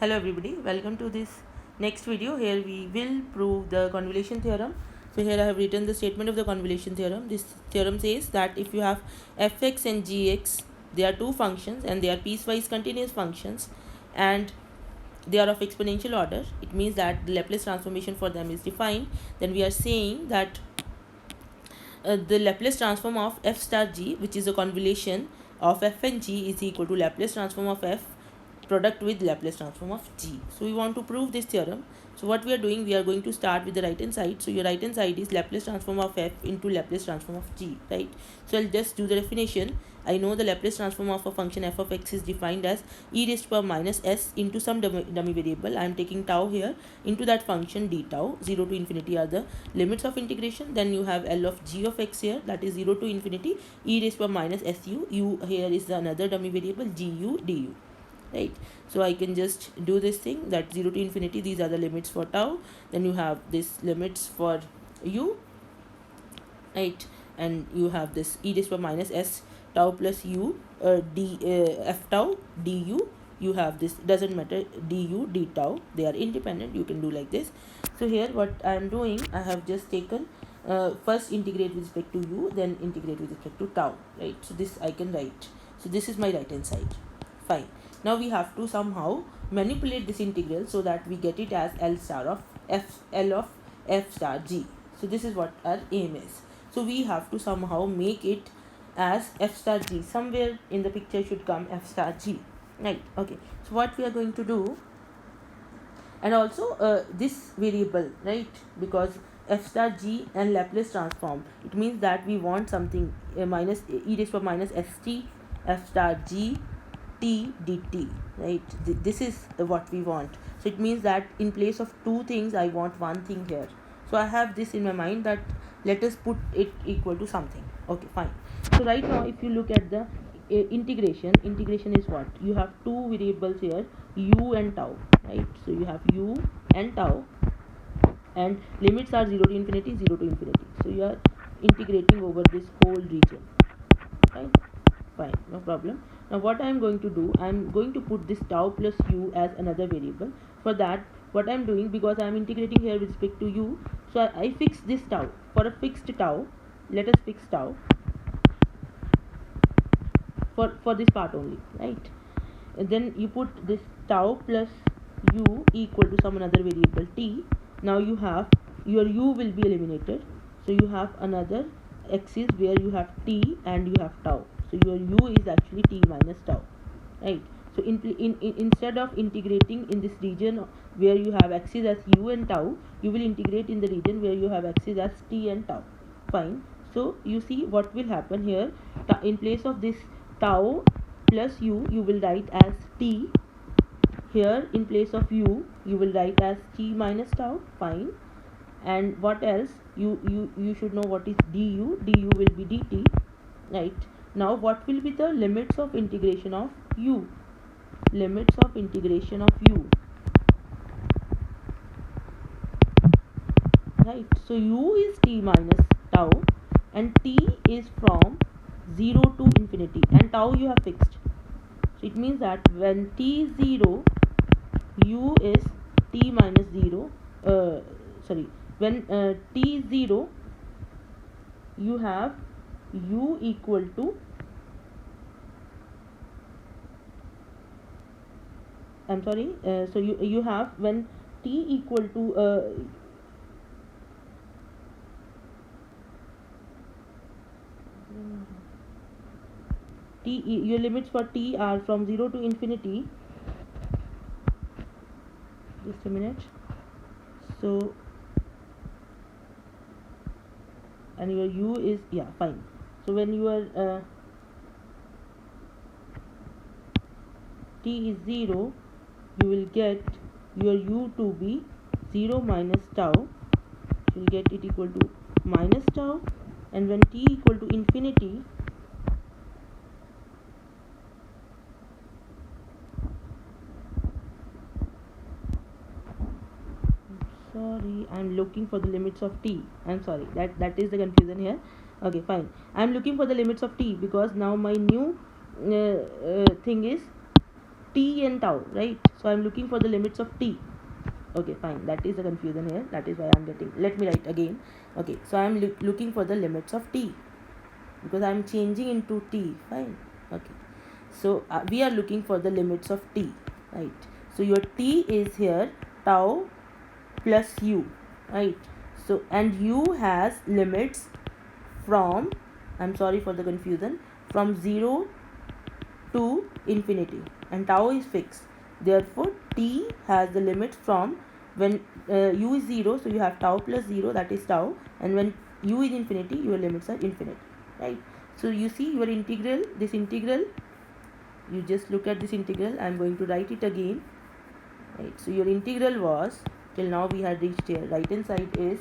Hello everybody, welcome to this next video. Here we will prove the convolution theorem. So here I have written the statement of the convolution theorem. This theorem says that if you have fx and gx, they are two functions and they are piecewise continuous functions and they are of exponential order. It means that the Laplace transformation for them is defined. Then we are saying that the Laplace transform of f star g, which is a convolution of f and g, is equal to Laplace transform of f product with Laplace transform of g. So we want to prove this theorem. So what we are doing, we are going to start with the right hand side. So your right hand side is Laplace transform of f into Laplace transform of g, right? So I'll just do the definition. I know the Laplace transform of a function f of x is defined as e raised to power minus s into some dummy variable. I am taking tau here into that function d tau. 0 to infinity are the limits of integration. Then you have L of g of x here, that is 0 to infinity e raised to power minus su. U here is another dummy variable gu du, right? So I can just do this thing, that 0 to infinity, these are the limits for tau. Then you have this limits for u, right? And you have this e raised to power minus s tau plus u f tau du. You have this, doesn't matter, du d tau, they are independent. You can do like this. So here what I am doing, I have just taken first integrate with respect to u, then integrate with respect to tau, right? So this I can write. So this is my right hand side. Fine. Now we have to somehow manipulate this integral so that we get it as L of f star g. So this is what our aim is. So we have to somehow make it as f star g. Somewhere in the picture should come f star g, right? Okay. So what we are going to do, and also this variable, right? Because f star g and Laplace transform, it means that we want something minus e raised to power minus st f star g t dt, right? This is what we want. So it means that in place of two things I want one thing here. So I have this in my mind, that let us put it equal to something. Okay, fine. So right now if you look at the integration is what? You have two variables here, u and tau, right? So you have u and tau, and limits are 0 to infinity, 0 to infinity. So you are integrating over this whole region, right? Fine, no problem. Now what I am going to do, I am going to put this tau plus u as another variable. For that, what I am doing, because I am integrating here with respect to u, so I fix this tau. For a fixed tau, let us fix tau for this part only, right? And then you put this tau plus u equal to some another variable t. Now you have your u will be eliminated, so you have another axis where you have t and you have tau. So your u is actually t minus tau, right? So instead of integrating in this region where you have axis as u and tau, you will integrate in the region where you have axis as t and tau. Fine. So you see what will happen here. In place of this tau plus u, you will write as t. Here in place of u, you will write as t minus tau. Fine. And what else? You should know what is du. Du will be dt, right? Now what will be the limits of integration of u? Limits of integration of u, right? So u is t minus tau and t is from 0 to infinity, and tau you have fixed. So it means that when t is 0, u is t minus 0. When t is 0, you have u equal to, I'm sorry, so you have when t equal to t, your limits for t are from 0 to infinity. Just a minute. So and your u is, yeah, fine. So when your t is 0, you will get your u to be 0 minus tau. You will get it equal to minus tau, and when t equal to infinity, sorry, I'm looking for the limits of t. I'm sorry, that is the confusion here. Okay, fine. I'm looking for the limits of t because now my new thing is t and tau, right? So I'm looking for the limits of t. Okay, fine, that is the confusion here, that is why I'm getting, let me write again. Okay, so I'm looking for the limits of t because I'm changing into t. Fine. Okay, so we are looking for the limits of t, right? So your t is here tau plus u, right? So and u has limits from, I'm sorry for the confusion, from 0 to infinity, and tau is fixed. Therefore t has the limits from when u is 0, so you have tau plus 0, that is tau, and when u is infinity, your limits are infinite, right? So you see your integral, this integral, you just look at this integral. I'm going to write it again, right? So your integral was, till now we had reached here, right hand side is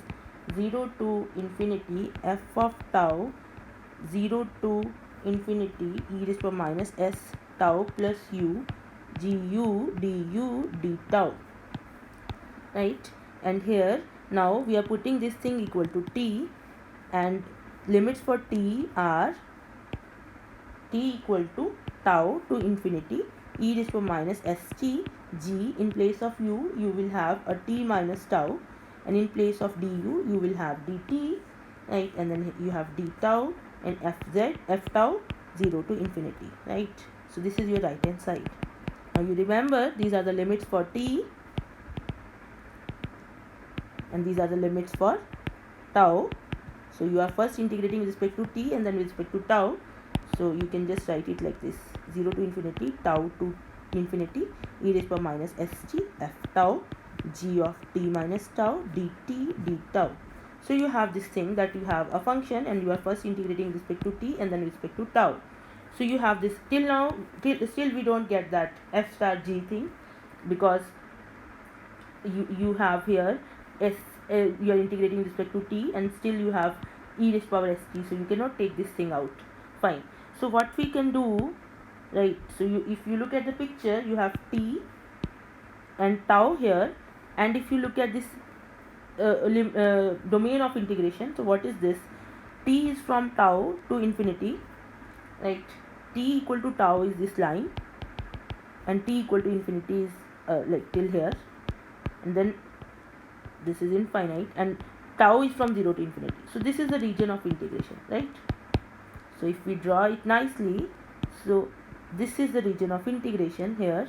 0 to infinity f of tau 0 to infinity e raised to minus s tau plus u gu du d tau, right? And here now we are putting this thing equal to t, and limits for t are t equal to tau to infinity e raised to minus st g. In place of u, you will have a t minus tau, and in place of du, you will have dt, right? And then you have d tau and f tau 0 to infinity, right? So this is your right hand side. Now you remember these are the limits for t, and these are the limits for tau. So you are first integrating with respect to t and then with respect to tau. So you can just write it like this: 0 to infinity tau to infinity e raised to minus st f tau g of t minus tau dt d tau. So you have this thing that you have a function and you are first integrating with respect to t and then with respect to tau. So you have this till now, still we don't get that f star g thing, because you have here s, you are integrating with respect to t and still you have e raised to power st, so you cannot take this thing out. Fine. So what we can do, right? So if you look at the picture, you have t and tau here, and if you look at this domain of integration, so what is this? T is from tau to infinity, right? T equal to tau is this line, and t equal to infinity is like till here, and then this is infinite, and tau is from 0 to infinity. So this is the region of integration, right? So if we draw it nicely, so this is the region of integration here.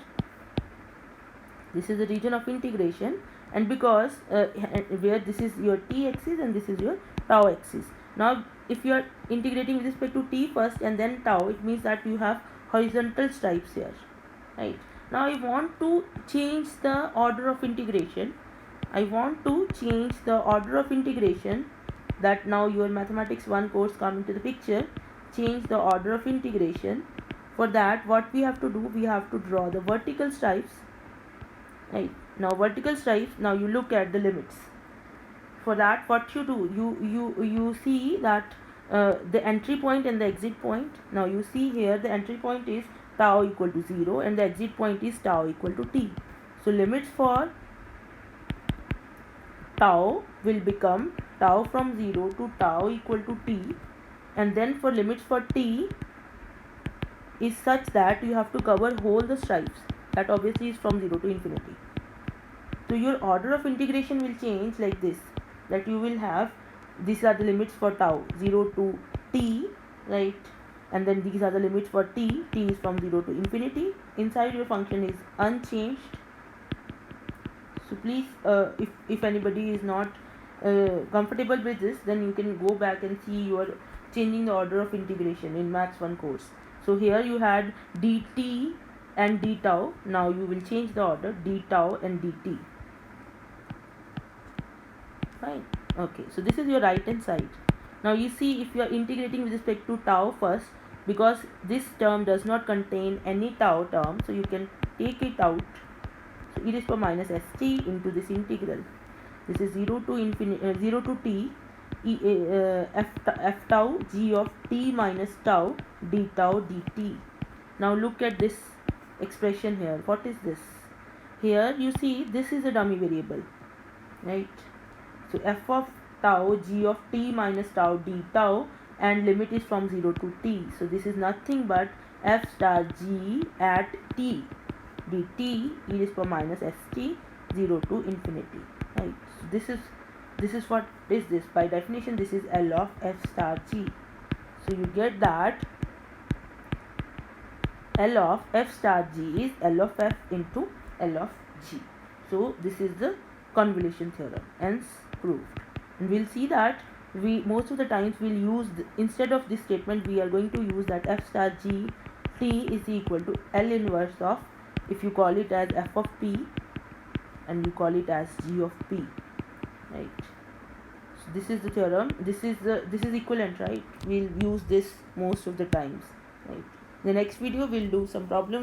This is the region of integration, and because where this is your t axis and this is your tau axis. Now if you are integrating with respect to t first and then tau, it means that you have horizontal stripes here, right? Now I want to change the order of integration. That now your mathematics 1 course come into the picture. Change the order of integration. For that, what we have to do, we have to draw the vertical stripes, right? Now vertical stripes, now you look at the limits. For that, what you do, you see that the entry point and the exit point. Now you see here the entry point is tau equal to 0 and the exit point is tau equal to t. So limits for tau will become tau from 0 to tau equal to t, and then for limits for t is such that you have to cover whole the stripes, that obviously is from 0 to infinity. So your order of integration will change like this, that you will have, these are the limits for tau 0 to t, right? And then these are the limits for t is from 0 to infinity. Inside your function is unchanged. So please, if anybody is not comfortable with this, then you can go back and see you are changing the order of integration in Maths 1 course. So here you had dt and d tau. Now you will change the order, d tau and dt. Fine. Okay, so this is your right hand side. Now you see, if you are integrating with respect to tau first, because this term does not contain any tau term, so you can take it out. So e raised to minus st into this integral. This is 0 to infinity, 0 to t f tau g of t minus tau d tau dt. Now look at this expression here. What is this? Here you see this is a dummy variable, right? So f of tau g of t minus tau d tau, and limit is from 0 to t. So this is nothing but f star g at t. dt e raised to power minus st 0 to infinity, right? So this is what is this. By definition, this is L of f star g. So you get that L of f star g is L of f into L of g. So this is the convolution theorem, hence proved. And we'll see that we most of the times we'll use instead of this statement we are going to use that f star g t is equal to L inverse of, if you call it as f of p and you call it as g of p, right? So this is the theorem, this is equivalent, right? We'll use this most of the times, right? In the next video we'll do some problems